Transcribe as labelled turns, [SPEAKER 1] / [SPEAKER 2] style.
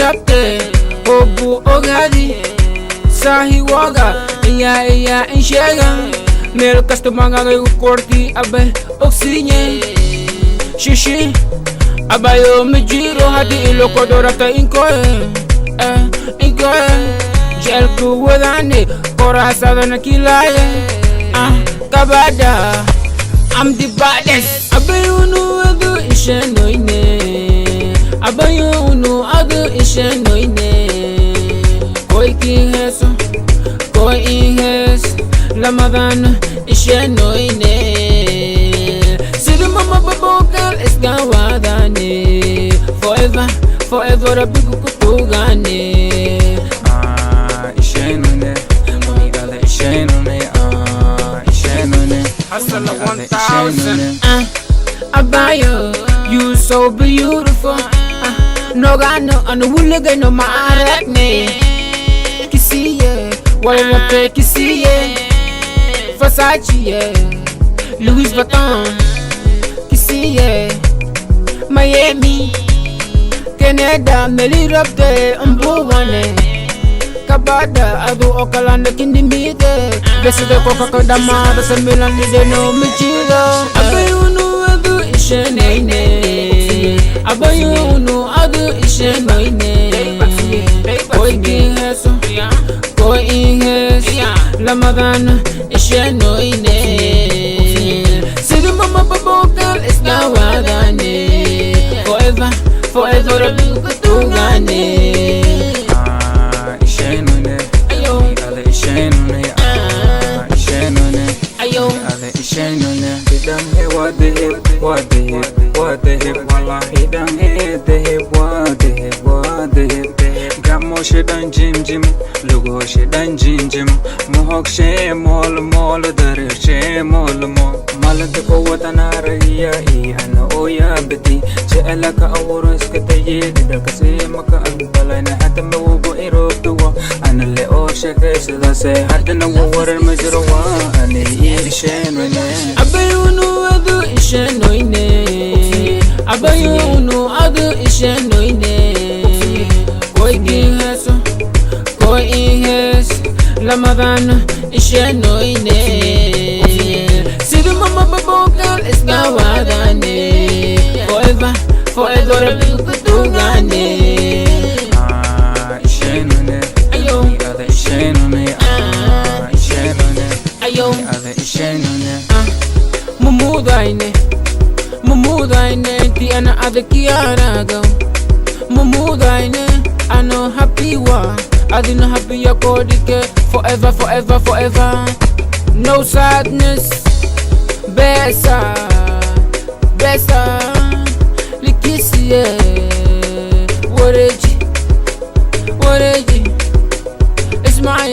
[SPEAKER 1] Rapte Obu ogadi Sahi waga Iya enxerga Mero castomanga eu corti abe oxinhe Xixi Abayo me giro hadi iloko dorata inkoe Inkoe Gel kuwadane Korasada na kilaye Kabada I'm the baddest Abayo no adu ishe noine Abayo no adu ishe noine Koi ki heso Koi inhes Ramadan ishe noine Sidi mama babokal esgawadane Forever, forever rabbi kukutugane
[SPEAKER 2] Ishe noine Migale ishe noine Ishe noine
[SPEAKER 1] Hustler 1000 Abayo, you so beautiful No gano, ano wulaga no maarak ne Kisiye, wala pe kisiye Versace, Louis Vuitton Kisiye, Miami Canada, Meli Rapte, Mbuwane Kabada, adu okalanda kindi mide Besi de coca kodama, besa milan lide no michigo Abayo no adu ishe noine Abayo no adu ishe noine Koi ki heso, koi inhes Ramadan ishe noine Sidi mama babokal esgawadane Forever, forever rabbi kutugane
[SPEAKER 2] Hidang he what the hip, what the hip, what the hip, wallah. Hidang he the hip, what the hip, what the hip, the hip. Gamo shidan jim, lugo shidan jim. Mohok she mol dar she mol. Malat ko watana rahiya ihana oya beti. Che alaka awro iskate ye dida kase maka albala na hatta mawgo irobtuwa. Ana le or sheke sida se hatta na warar majrawa. Ani ishe noine.
[SPEAKER 1] Abayo no adu ishe noine Abayo no adu ishe noine Koi ki heso, koi inhes Ramadan ishe noine Sidi mama babokal esgawadane Forever, forever rabbi kutugane
[SPEAKER 2] Ishe noine
[SPEAKER 1] Ayo,
[SPEAKER 2] Migale ishe noine Ishe noine
[SPEAKER 1] ayo
[SPEAKER 2] Migale ishe noine
[SPEAKER 1] Mumudaine, ti ana adakiarago Mumudaine, ano happy wa Adina happy yakodike Forever, forever, forever No sadness Besa, besa Likisiye Wareji It's my